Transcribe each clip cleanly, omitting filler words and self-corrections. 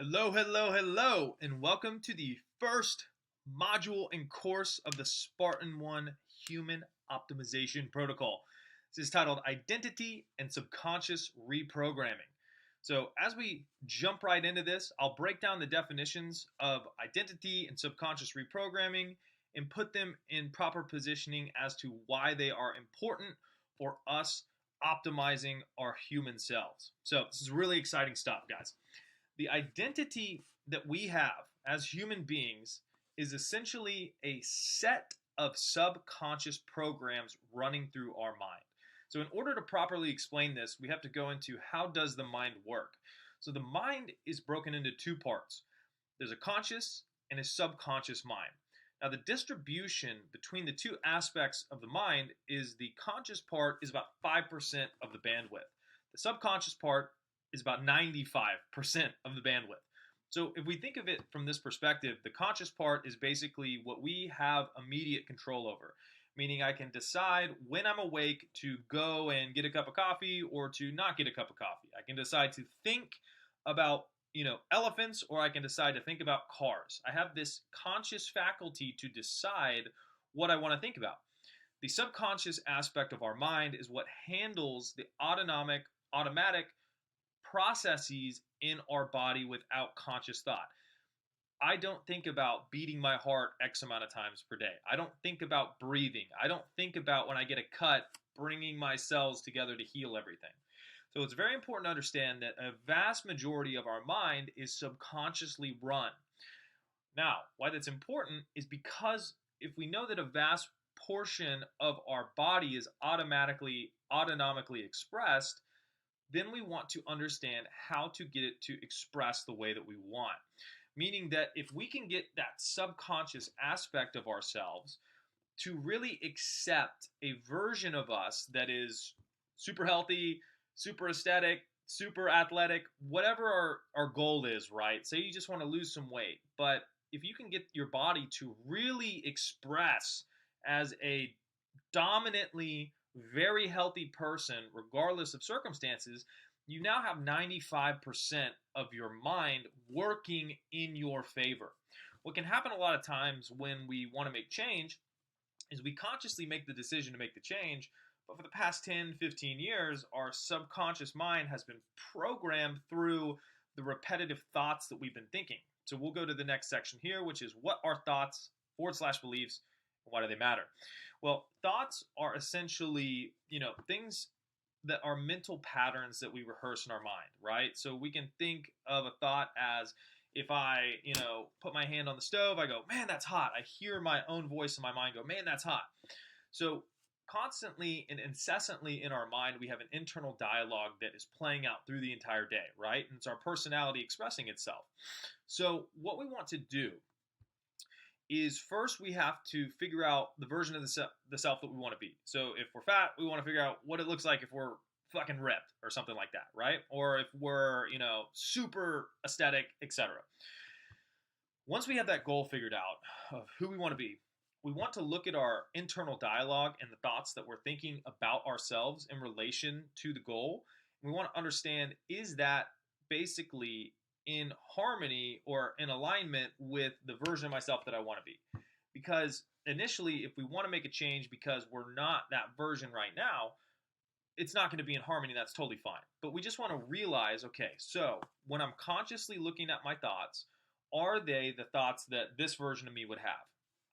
Hello, hello, hello, and welcome to the first module and course of the Spartan 1 Human Optimization Protocol. This is titled Identity and Subconscious Reprogramming. So, as we jump right into this, I'll break down the definitions of identity and subconscious reprogramming and put them in proper positioning as to why they are important for us optimizing our human selves. So, this is really exciting stuff, guys. The identity that we have as human beings is essentially a set of subconscious programs running through our mind. So in order to properly explain this, we have to go into how does the mind work. So the mind is broken into two parts. There's a conscious and a subconscious mind. Now the distribution between the two aspects of the mind is the conscious part is about 5% of the bandwidth. The subconscious part is about 95% of the bandwidth. So if we think of it from this perspective, the conscious part is basically what we have immediate control over, meaning I can decide when I'm awake to go and get a cup of coffee or to not get a cup of coffee. I can decide to think about, elephants, or I can decide to think about cars. I have this conscious faculty to decide what I want to think about. The subconscious aspect of our mind is what handles the automatic processes in our body without conscious thought. I don't think about beating my heart X amount of times per day. I don't think about breathing. I don't think about when I get a cut, bringing my cells together to heal everything. So it's very important to understand that a vast majority of our mind is subconsciously run. Now, why that's important is because if we know that a vast portion of our body is autonomically expressed, then we want to understand how to get it to express the way that we want. Meaning that if we can get that subconscious aspect of ourselves to really accept a version of us that is super healthy, super aesthetic, super athletic, whatever our goal is, right? Say you just want to lose some weight, but if you can get your body to really express as a dominantly very healthy person, regardless of circumstances, you now have 95% of your mind working in your favor. What can happen a lot of times when we want to make change is we consciously make the decision to make the change, but for the past 10, 15 years, our subconscious mind has been programmed through the repetitive thoughts that we've been thinking. So we'll go to the next section here, which is what are thoughts / beliefs, and why do they matter? Well, thoughts are essentially, things that are mental patterns that we rehearse in our mind, right? So we can think of a thought as if I, put my hand on the stove, I go, man, that's hot. I hear my own voice in my mind go, man, that's hot. So constantly and incessantly in our mind, we have an internal dialogue that is playing out through the entire day, right? And it's our personality expressing itself. So what we want to do is first we have to figure out the version of the self that we want to be. So if we're fat, we want to figure out what it looks like if we're fucking ripped or something like that, right? Or if we're, super aesthetic, etc. Once we have that goal figured out of who we want to be, we want to look at our internal dialogue and the thoughts that we're thinking about ourselves in relation to the goal. We want to understand, is that basically in harmony or in alignment with the version of myself that I want to be? Because initially, if we want to make a change because we're not that version right now, it's not going to be in harmony. That's totally fine. But we just want to realize, okay, so when I'm consciously looking at my thoughts, are they the thoughts that this version of me would have?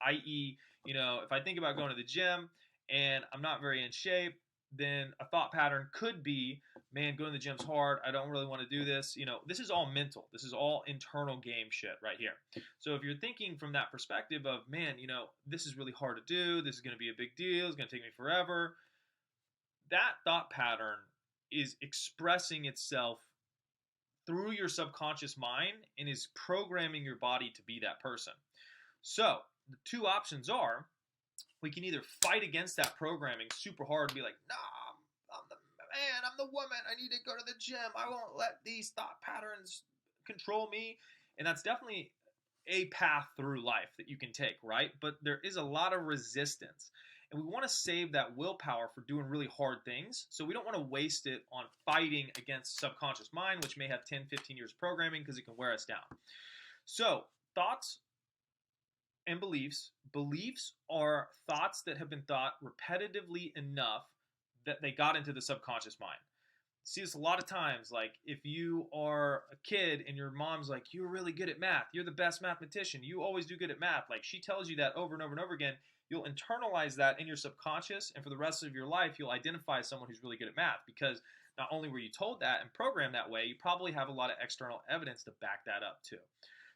I.e., if I think about going to the gym and I'm not very in shape, then a thought pattern could be, man, going to the gym's hard. I don't really want to do this. This is all mental. This is all internal game shit right here. So if you're thinking from that perspective of, man, this is really hard to do. This is going to be a big deal. It's going to take me forever. That thought pattern is expressing itself through your subconscious mind and is programming your body to be that person. So the two options are, we can either fight against that programming super hard and be like, nah, I'm the man, I'm the woman, I need to go to the gym, I won't let these thought patterns control me. And that's definitely a path through life that you can take, right? But there is a lot of resistance. And we want to save that willpower for doing really hard things. So we don't want to waste it on fighting against subconscious mind, which may have 10, 15 years of programming because it can wear us down. So thoughts and beliefs. Beliefs are thoughts that have been thought repetitively enough that they got into the subconscious mind. See this a lot of times, like if you are a kid and your mom's like, you're really good at math, you're the best mathematician, you always do good at math, like she tells you that over and over and over again, you'll internalize that in your subconscious, and for the rest of your life you'll identify as someone who's really good at math, because not only were you told that and programmed that way, you probably have a lot of external evidence to back that up too.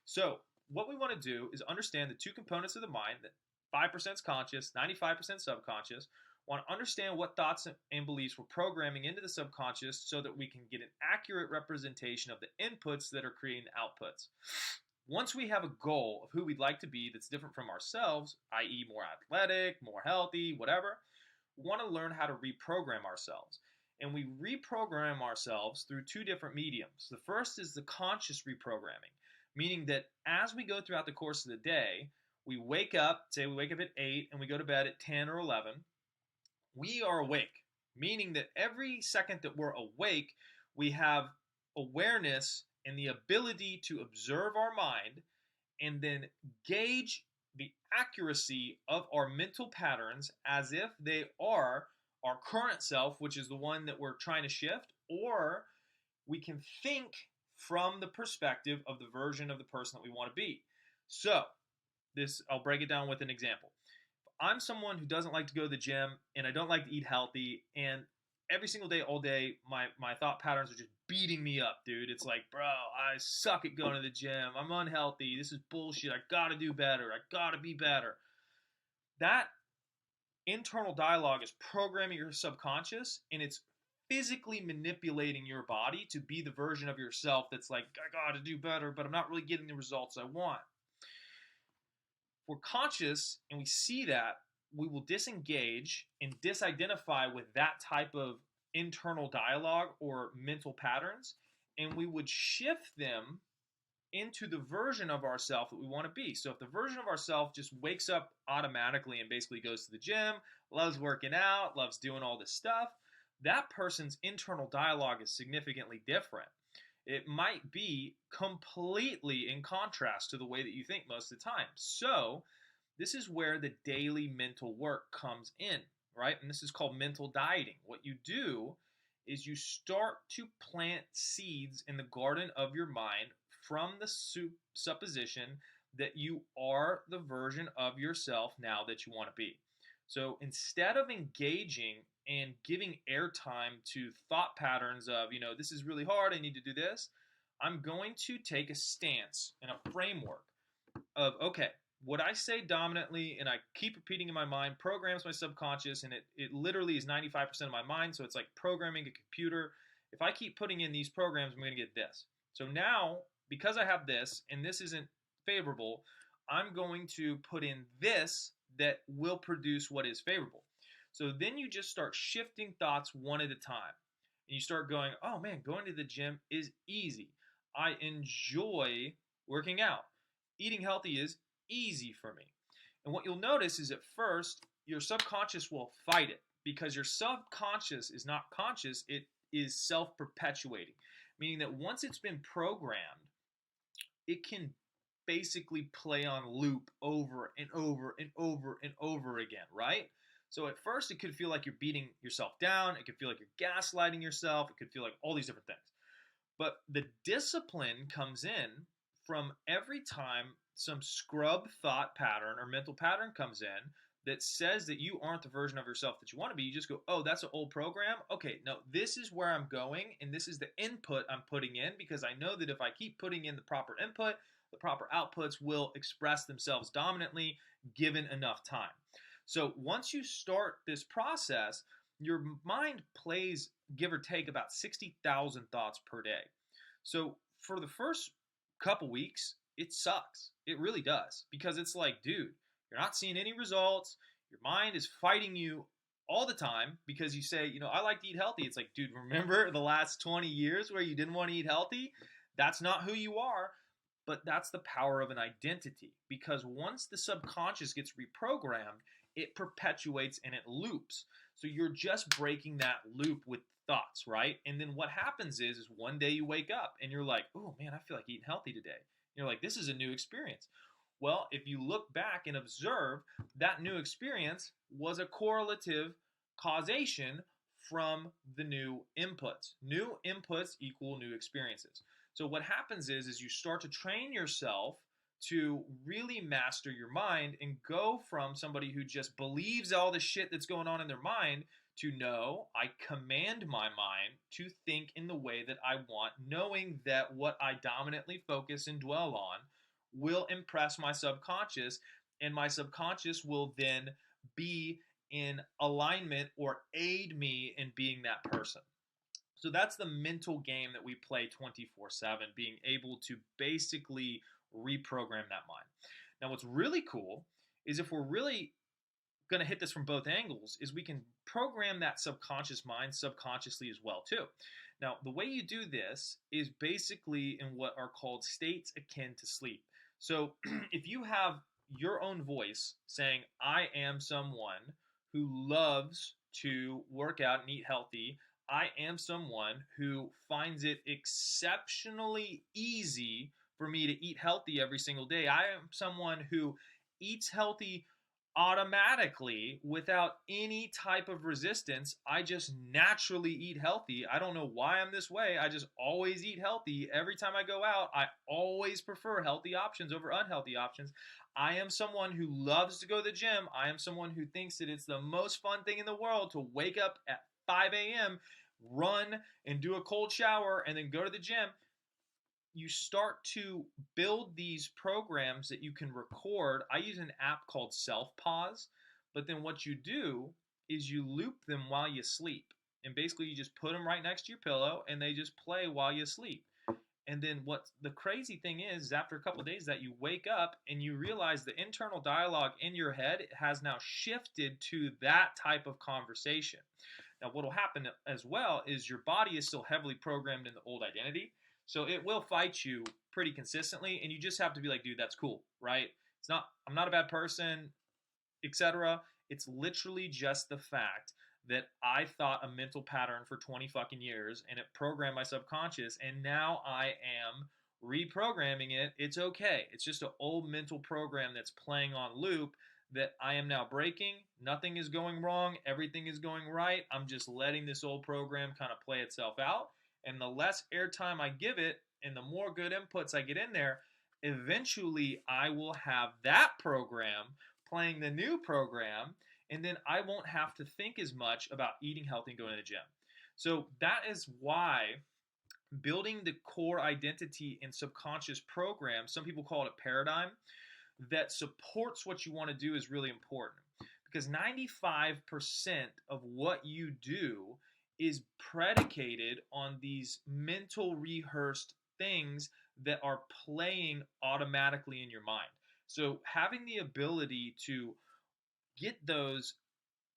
So what we want to do is understand the two components of the mind, that 5% is conscious, 95% subconscious. Want to understand what thoughts and beliefs we're programming into the subconscious so that we can get an accurate representation of the inputs that are creating the outputs. Once we have a goal of who we'd like to be that's different from ourselves, i.e. more athletic, more healthy, whatever, we want to learn how to reprogram ourselves. And we reprogram ourselves through two different mediums. The first is the conscious reprogramming, meaning that as we go throughout the course of the day, we wake up, say we wake up at 8 and we go to bed at 10 or 11, we are awake, meaning that every second that we're awake, we have awareness and the ability to observe our mind and then gauge the accuracy of our mental patterns as if they are our current self, which is the one that we're trying to shift, or we can think from the perspective of the version of the person that we want to be. So, I'll break it down with an example. I'm someone who doesn't like to go to the gym and I don't like to eat healthy, and every single day, all day, my thought patterns are just beating me up, dude. It's like, bro, I suck at going to the gym. I'm unhealthy. This is bullshit. I gotta do better. I gotta be better. That internal dialogue is programming your subconscious, and it's physically manipulating your body to be the version of yourself that's like, I gotta do better, but I'm not really getting the results I want. We're conscious and we see that, we will disengage and disidentify with that type of internal dialogue or mental patterns, and we would shift them into the version of ourselves that we want to be. So if the version of ourselves just wakes up automatically and basically goes to the gym, loves working out, loves doing all this stuff, that person's internal dialogue is significantly different. It might be completely in contrast to the way that you think most of the time. So this is where the daily mental work comes in, right? And this is called mental dieting. What you do is you start to plant seeds in the garden of your mind from the supposition that you are the version of yourself now that you want to be. So instead of engaging and giving airtime to thought patterns of, this is really hard, I need to do this, I'm going to take a stance and a framework of, okay, what I say dominantly and I keep repeating in my mind programs my subconscious, and it literally is 95% of my mind, so it's like programming a computer. If I keep putting in these programs, I'm going to get this. So now, because I have this, and this isn't favorable, I'm going to put in this that will produce what is favorable. So then you just start shifting thoughts one at a time. And you start going, oh man, going to the gym is easy. I enjoy working out. Eating healthy is easy for me. And what you'll notice is at first, your subconscious will fight it, because your subconscious is not conscious, it is self-perpetuating. Meaning that once it's been programmed, it can basically play on loop over and over and over and over again, right? So at first it could feel like you're beating yourself down, it could feel like you're gaslighting yourself, it could feel like all these different things. But the discipline comes in from every time some scrub thought pattern or mental pattern comes in that says that you aren't the version of yourself that you want to be. You just go, oh, that's an old program? Okay, no, this is where I'm going, and this is the input I'm putting in, because I know that if I keep putting in the proper input, the proper outputs will express themselves dominantly given enough time. So once you start this process, your mind plays, give or take, about 60,000 thoughts per day. So for the first couple weeks, it sucks. It really does. Because it's like, dude, you're not seeing any results. Your mind is fighting you all the time because you say, I like to eat healthy. It's like, dude, remember the last 20 years where you didn't want to eat healthy? That's not who you are. But that's the power of an identity. Because once the subconscious gets reprogrammed, it perpetuates and it loops. So you're just breaking that loop with thoughts, right? And then what happens is one day you wake up and you're like, oh man, I feel like eating healthy today. You're like, this is a new experience. Well, if you look back and observe, that new experience was a correlative causation from the new inputs. New inputs equal new experiences. So what happens is you start to train yourself to really master your mind and go from somebody who just believes all the shit that's going on in their mind to know I command my mind to think in the way that I want, knowing that what I dominantly focus and dwell on will impress my subconscious, and my subconscious will then be in alignment or aid me in being that person. So that's the mental game that we play 24/7, being able to basically reprogram that mind. Now, what's really cool is if we're really going to hit this from both angles, is we can program that subconscious mind subconsciously as well too. Now, the way you do this is basically in what are called states akin to sleep. So if you have your own voice saying, I am someone who loves to work out and eat healthy, I am someone who finds it exceptionally easy for me to eat healthy every single day. I am someone who eats healthy automatically without any type of resistance. I just naturally eat healthy. I don't know why I'm this way. I just always eat healthy. Every time I go out, I always prefer healthy options over unhealthy options. I am someone who loves to go to the gym. I am someone who thinks that it's the most fun thing in the world to wake up at 5 a.m., run and do a cold shower, and then go to the gym. You start to build these programs that you can record. I use an app called Self-Pause, but then what you do is you loop them while you sleep. And basically you just put them right next to your pillow and they just play while you sleep. And then what the crazy thing is after a couple of days that you wake up and you realize the internal dialogue in your head has now shifted to that type of conversation. Now what will happen as well is your body is still heavily programmed in the old identity. So it will fight you pretty consistently, and you just have to be like, dude, that's cool, right? I'm not a bad person, etc. It's literally just the fact that I thought a mental pattern for 20 fucking years, and it programmed my subconscious, and now I am reprogramming it. It's okay. It's just an old mental program that's playing on loop that I am now breaking. Nothing is going wrong. Everything is going right. I'm just letting this old program kind of play itself out. And the less airtime I give it and the more good inputs I get in there, eventually I will have that program playing the new program, and then I won't have to think as much about eating healthy and going to the gym. So that is why building the core identity and subconscious program, some people call it a paradigm, that supports what you want to do is really important. Because 95% of what you do is predicated on these mental rehearsed things that are playing automatically in your mind. So having the ability to get those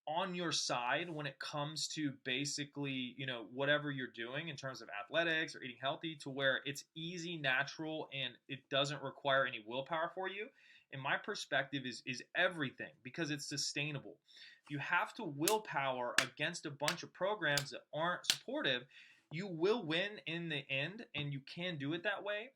on your side when it comes to basically, whatever you're doing in terms of athletics or eating healthy, to where it's easy, natural, and it doesn't require any willpower for you, in my perspective, is everything, because it's sustainable. If you have to willpower against a bunch of programs that aren't supportive, you will win in the end, and you can do it that way,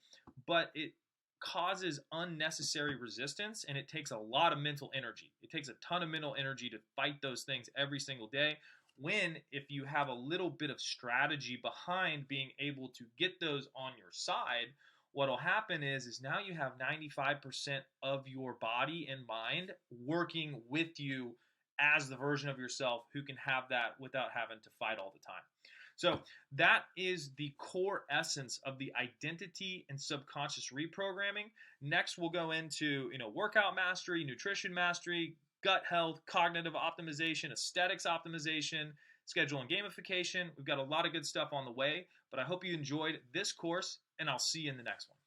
but it causes unnecessary resistance, and it takes a lot of mental energy. It takes a ton of mental energy to fight those things every single day, when if you have a little bit of strategy behind being able to get those on your side, what will happen is now you have 95% of your body and mind working with you as the version of yourself who can have that without having to fight all the time. So that is the core essence of the identity and subconscious reprogramming. Next, we'll go into workout mastery, nutrition mastery, gut health, cognitive optimization, aesthetics optimization, schedule and gamification. We've got a lot of good stuff on the way, but I hope you enjoyed this course, and I'll see you in the next one.